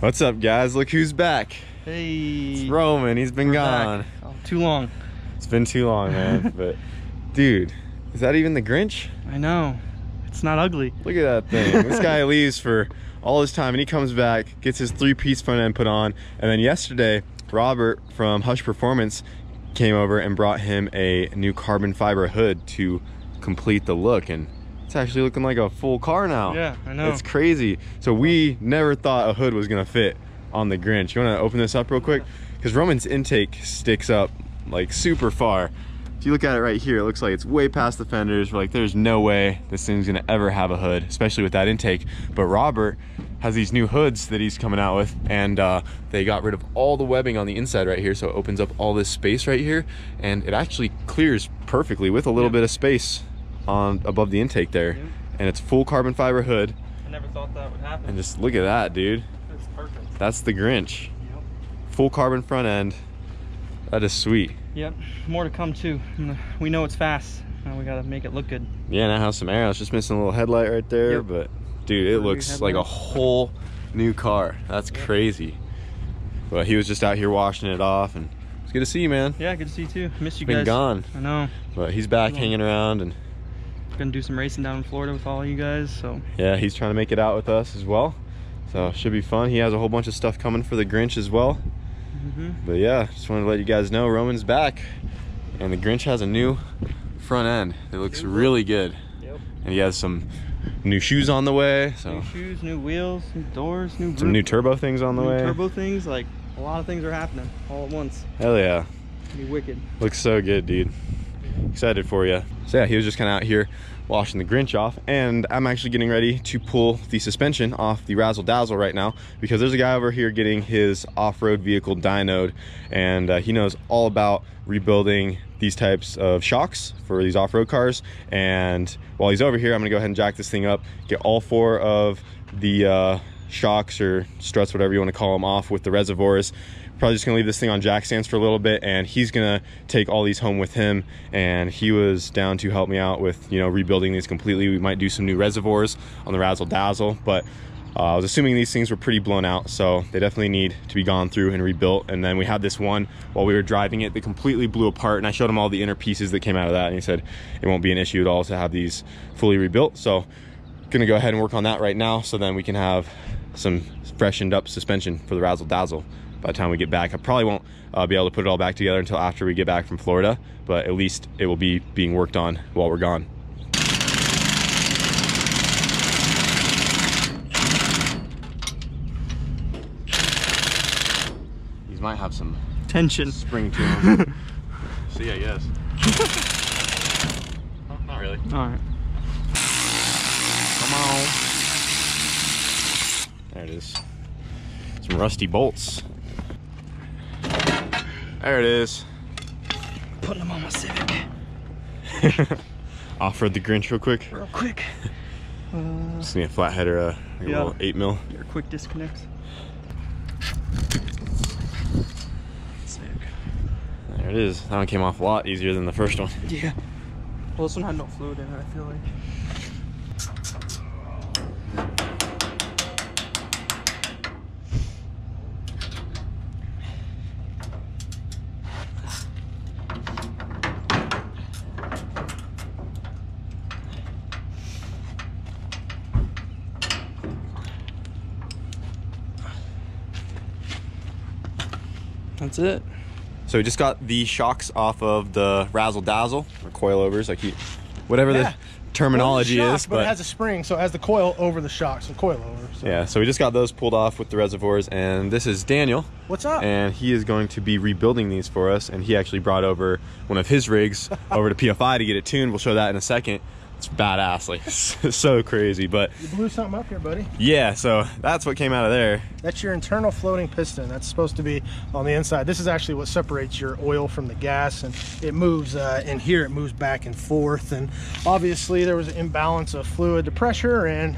What's up, guys? Look who's back. Hey. It's Roman. He's been gone. Oh, too long. It's been too long, man. But, dude, is that even the Grinch? I know. It's not ugly. Look at that thing. This guy leaves for all his time, and he comes back, gets his 3-piece front end put on, and then yesterday, Robert from Hush Performance came over and brought him a new carbon fiber hood to complete the look, and it's actually looking like a full car now. Yeah, I know. It's crazy. So we never thought a hood was gonna fit on the Grinch. You wanna open this up real quick? Because Roman's intake sticks up like super far. If you look at it right here, it looks like it's way past the fenders. We're like, there's no way this thing's gonna ever have a hood, especially with that intake. But Robert has these new hoods that he's coming out with, and they got rid of all the webbing on the inside right here, so it opens up all this space right here, and it actually clears perfectly with a little bit of space on above the intake there. And it's full carbon fiber hood. I never thought that would happen. And just look at that, dude. That's perfect. That's the Grinch. Yep. Full carbon front end. That is sweet. Yep. More to come too. We know it's fast. Now we gotta make it look good. Yeah, now it has some arrows. Just missing a little headlight right there, Yep. but dude, it looks like a whole new car. That's crazy. But he was just out here washing it off, and it's good to see you, man. Yeah, good to see you too. Missed you Been guys. gone. I know. But he's back hanging around, and Gonna do some racing down in Florida with all of you guys. So yeah, he's trying to make it out with us as well. So should be fun. He has a whole bunch of stuff coming for the Grinch as well. But yeah, just wanted to let you guys know Roman's back, and the Grinch has a new front end. It looks really good. Yep. And he has some new shoes on the way. So new shoes, new wheels, new doors, new some new turbo things on the way. Turbo things, like a lot of things are happening all at once. Hell yeah. It'll be wicked. Looks so good, dude. Excited for you. So yeah, he was just kind of out here washing the Grinch off, and I'm actually getting ready to pull the suspension off the Razzle Dazzle right now, because there's a guy over here getting his off-road vehicle dynoed, and he knows all about rebuilding these types of shocks for these off-road cars. And while he's over here, I'm gonna go ahead and jack this thing up, get all 4 of the shocks or struts, whatever you want to call them, off with the reservoirs. Probably just gonna leave this thing on jack stands for a little bit, and he's gonna take all these home with him, and he was down to help me out with, you know, rebuilding these completely. We might do some new reservoirs on the Razzle Dazzle, but I was assuming these things were pretty blown out, so they definitely need to be gone through and rebuilt. And then we had this one while we were driving it that completely blew apart, and I showed him all the inner pieces that came out of that, and he said it won't be an issue at all to have these fully rebuilt. So gonna go ahead and work on that right now, so then we can have some freshened up suspension for the Razzle Dazzle by the time we get back. I probably won't be able to put it all back together until after we get back from Florida, but at least it will be being worked on while we're gone. These might have some tension spring to them. See, I guess. Oh, not really. All right. Come on. There it is. Some rusty bolts. There it is. Putting them on my Civic. Off-road the Grinch real quick. Real quick. Just need a flathead or a little 8mm. Your quick disconnects. Sick. There it is. That one came off a lot easier than the first one. Yeah. Well, this one had no fluid in it, I feel like. That's it. So we just got the shocks off of the Razzle Dazzle, or coilovers, like whatever the terminology is. But it has a spring, so it has the coil over the shock, so coilover. So. Yeah, so we just got those pulled off with the reservoirs, and this is Daniel. What's up? And he is going to be rebuilding these for us, and he actually brought over one of his rigs over to PFI to get it tuned. We'll show that in a second. It's badass, like so crazy. But you blew something up here, buddy. Yeah, so that's what came out of there. That's your internal floating piston. That's supposed to be on the inside. This is actually what separates your oil from the gas, and it moves in here. It moves back and forth, and obviously there was an imbalance of fluid to pressure, and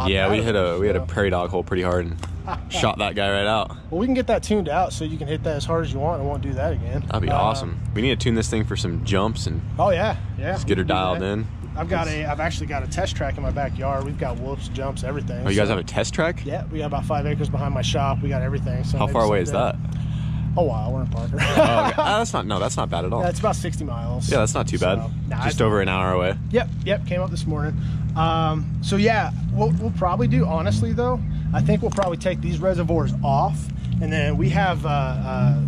yeah, we had a prairie dog hole pretty hard and shot that guy right out. Well, we can get that tuned out so you can hit that as hard as you want and won't do that again. That'd be awesome. We need to tune this thing for some jumps and oh yeah, just get her dialed in. I've actually got a test track in my backyard. We've got whoops, jumps, everything. Oh, you guys have a test track? Yeah, we got about 5 acres behind my shop. We got everything. So how far away is that? A while. We're in Parker. Oh, okay. That's not bad at all. Yeah, it's about 60 miles. Yeah, that's not too bad. Just over an hour away. Yep. Came up this morning. So yeah, we'll probably do, honestly though, I think we'll probably take these reservoirs off, and then we have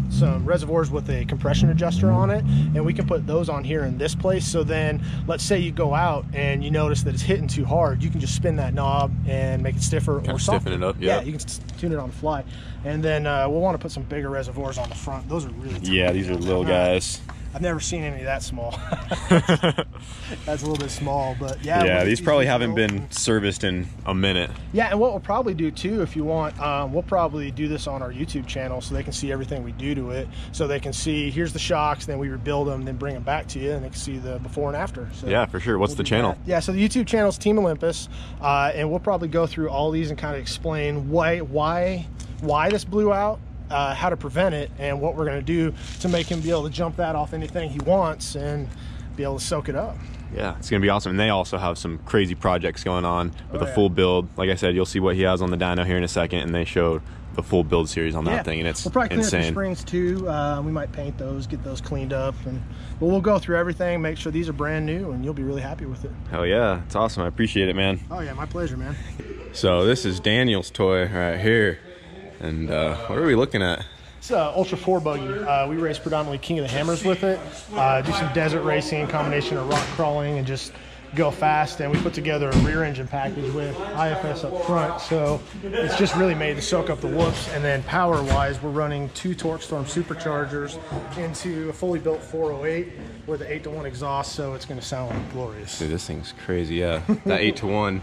some reservoirs with a compression adjuster on it, and we can put those on here in this place. So then let's say you go out and you notice that it's hitting too hard, you can just spin that knob and make it stiffer or softer. Stiffen it up. Yeah, you can tune it on the fly. And then we'll want to put some bigger reservoirs on the front. Those are really tiny. Yeah, these are little guys. I've never seen any that small. That's a little bit small, but yeah. Yeah, these probably haven't been serviced in a minute. Yeah, and what we'll probably do too, if you want, we'll probably do this on our YouTube channel so they can see everything we do to it. So they can see, here's the shocks, then we rebuild them, then bring them back to you, and they can see the before and after. So yeah, for sure. What's the channel? That. Yeah, so the YouTube channel is Team Olympus, and we'll probably go through all these and kind of explain why this blew out, how to prevent it, and what we're going to do to make him be able to jump that off anything he wants and be able to soak it up. Yeah, it's going to be awesome. And they also have some crazy projects going on with a full build. Like I said, you'll see what he has on the dyno here in a second, and they showed the full build series on that thing, and it's we'll probably clean insane. up the springs too. We might paint those, get those cleaned up, but we'll go through everything, make sure these are brand new, and you'll be really happy with it. Hell yeah, it's awesome. I appreciate it, man. Oh yeah, my pleasure, man. So this is Daniel's toy right here, and what are we looking at? It's an Ultra 4 buggy. We race predominantly King of the Hammers with it. Do some desert racing, combination of rock crawling, and just go fast. And we put together a rear engine package with IFS up front, so it's just really made to soak up the whoops. And then power wise, we're running 2 Torque Storm superchargers into a fully built 408 with an 8-to-1 exhaust, so it's going to sound glorious. Dude, this thing's crazy. Yeah, that 8-to-1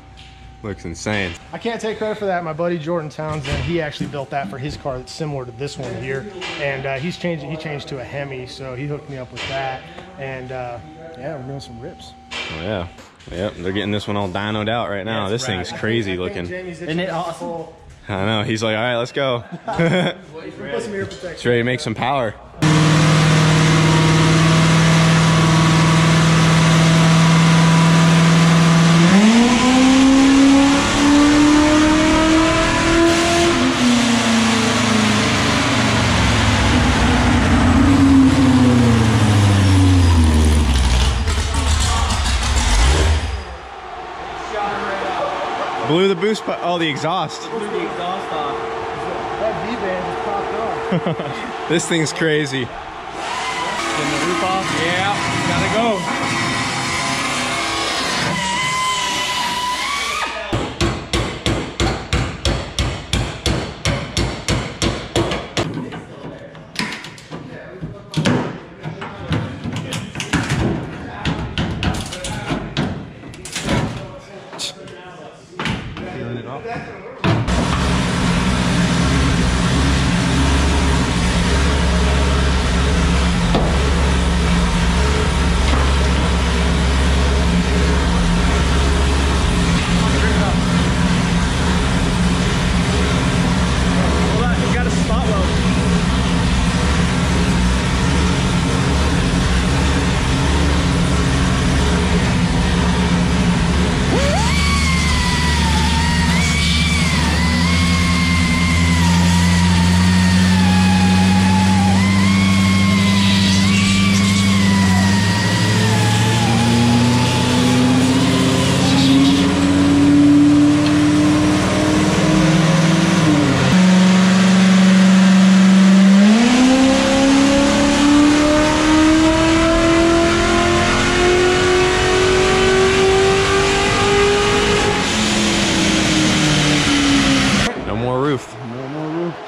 looks insane. I can't take credit for that. My buddy Jordan Townsend, he actually built that for his car that's similar to this one here, and he changed to a Hemi, so he hooked me up with that. And yeah, we're doing some rips. Oh yeah, yep, they're getting this one all dynoed out right now. This thing's crazy looking. Isn't it awesome? I know, he's like, all right, let's go. It's ready to make some power. Blew the boost, oh, the exhaust. Blew the exhaust off. That V-band just popped off. This thing's crazy. Getting the roof off. Yeah, gotta go.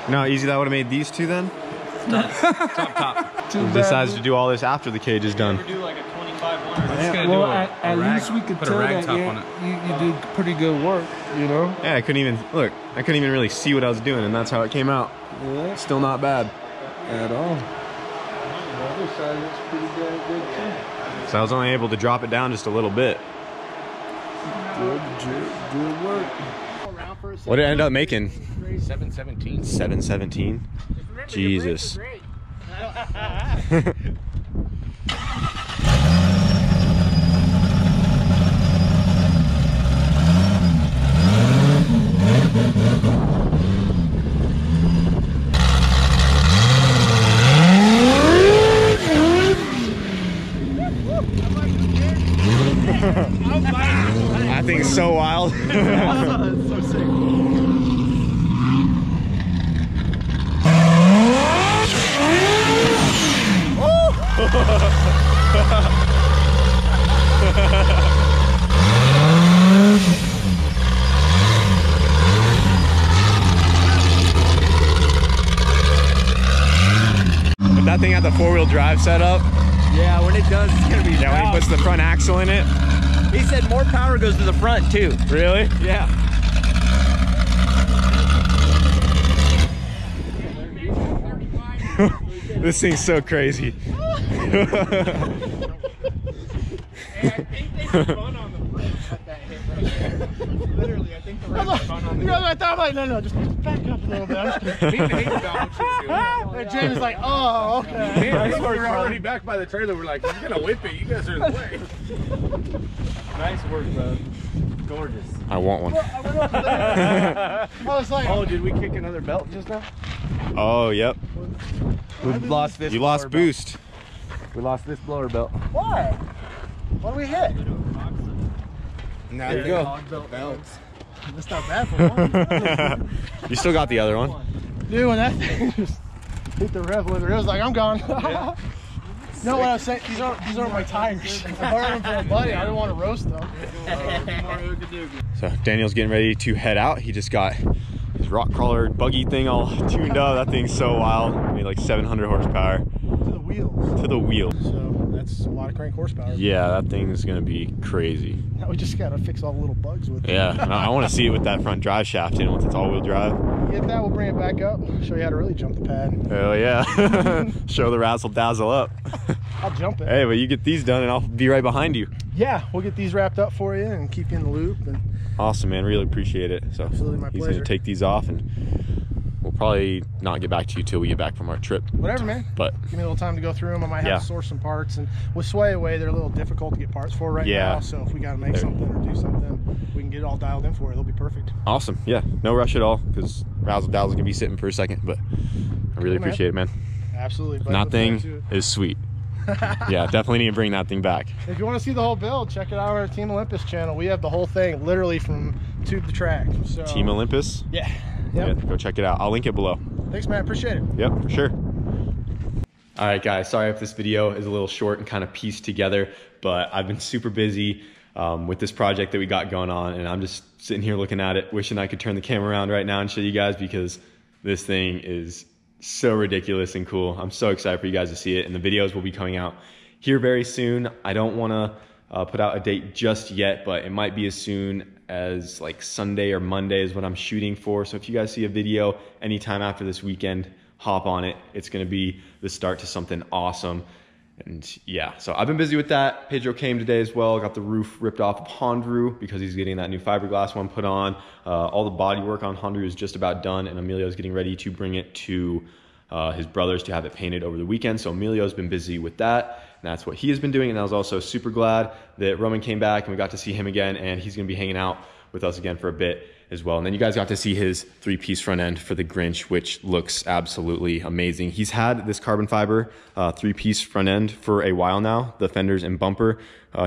You know how easy that would have made these two then? Top. Decides to do all this after the cage is done. Do like a 25 one. Yeah, well, at least we could tell that you did pretty good work, you know? Yeah, I couldn't even really see what I was doing, and that's how it came out. Yeah. Still not bad. At all. The other side looks pretty damn good too. So I was only able to drop it down just a little bit. Good work. What did it end up making? 717. 717. Jesus. That's so sick. If that thing had the 4-wheel drive setup, Yeah, when it does, it's gonna be. yeah, when he puts the front axle in it. He said more power goes to the front too. Really? Yeah. This thing's so crazy. Literally, I think the rest is fun on the I thought I'm like, no, just back up a little bit. I'm just Me and Nate about what you were doing. and Jamie's like, oh, okay. Me and Nate were already back by the trailer. We're like, he's gonna whip it. You guys are in the way. Nice work, bro. Gorgeous. I want one. I was like, Oh, did we kick another belt just now? Oh, yep. We lost this. You lost blower belt. boost. We lost this blower belt. why? What do we hit? Now There you go. Belts. That's not bad for one. You still got the other one. Dude, when that thing just hit the rev limiter, it was like, I'm gone. No, what I was saying, these aren't my tires. I borrowed them from a buddy. I didn't want to roast them. So Daniel's getting ready to head out. He just got his rock crawler buggy thing all tuned up. That thing's so wild. Made like 700 horsepower To the wheels. to the wheel. So that's a lot of crank horsepower. Yeah, that thing's gonna be crazy. Now we just gotta fix all the little bugs with it. Yeah, I want to see it with that front drive shaft in once it's all-wheel drive. Get that, we'll bring it back up. Show you how to really jump the pad. Hell yeah. Show the razzle dazzle up. I'll jump it. Hey, but you get these done and I'll be right behind you. Yeah, we'll get these wrapped up for you and keep you in the loop. And Awesome, man. Really appreciate it. So Absolutely, my he's pleasure. gonna take these off and we'll probably not get back to you till we get back from our trip. whatever, man. But Give me a little time to go through them. I might have Yeah. to source some parts. And with Sway Away, they're a little difficult to get parts for right Yeah. now. So if we gotta make They're- something or do something, we can get it all dialed in for it. It'll be perfect. awesome. Yeah, no rush at all because razzle dazzle's gonna be sitting for a second, but I really Cool, man. appreciate it, man. Absolutely. buddy. That Look forward thing to it. is sweet. Yeah, definitely need to bring that thing back. If you want to see the whole build, check it out on our Team Olympus channel. We have the whole thing literally from tube to track. So Team Olympus. Yeah. Yeah, Yep. go check it out. I'll link it below. Thanks, man. Appreciate it. Yep, for sure. All right, guys, sorry if this video is a little short and kind of pieced together, but I've been super busy with this project that we got going on, and I'm just sitting here looking at it, wishing I could turn the camera around right now and show you guys because this thing is so ridiculous and cool. I'm so excited for you guys to see it, and the videos will be coming out here very soon. I don't want to put out a date just yet, but it might be as soon as like Sunday or Monday is what I'm shooting for. So if you guys see a video anytime after this weekend, hop on it. It's going to be the start to something awesome. And yeah, so I've been busy with that. Pedro came today as well. Got the roof ripped off of Hondru because he's getting that new fiberglass one put on. All the body work on Hondru is just about done, and Emilio's getting ready to bring it to his brothers to have it painted over the weekend. So Emilio's been busy with that, and that's what he has been doing. And I was also super glad that Roman came back and we got to see him again, and he's going to be hanging out with us again for a bit as well. And then you guys got to see his 3-piece front end for the Grinch, which looks absolutely amazing. He's had this carbon fiber 3-piece front end for a while now, the fenders and bumper.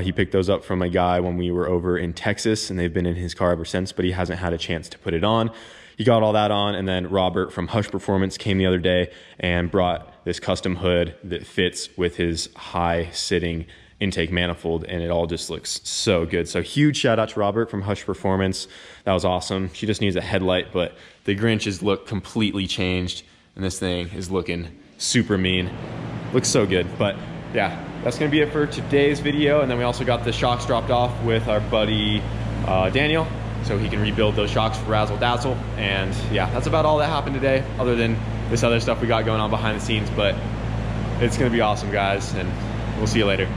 He picked those up from a guy when we were over in Texas, and they've been in his car ever since, but he hasn't had a chance to put it on. He got all that on, and then Robert from Hush Performance came the other day and brought this custom hood that fits with his high-sitting intake manifold, and it all just looks so good. So huge shout out to Robert from Hush Performance. That was awesome. She just needs a headlight, but the Grinch's look completely changed, and this thing is looking super mean. Looks so good. But yeah, that's gonna be it for today's video. And then we also got the shocks dropped off with our buddy Daniel, so he can rebuild those shocks for Razzle Dazzle. And yeah, that's about all that happened today, other than this other stuff we got going on behind the scenes. But it's gonna be awesome, guys, and we'll see you later.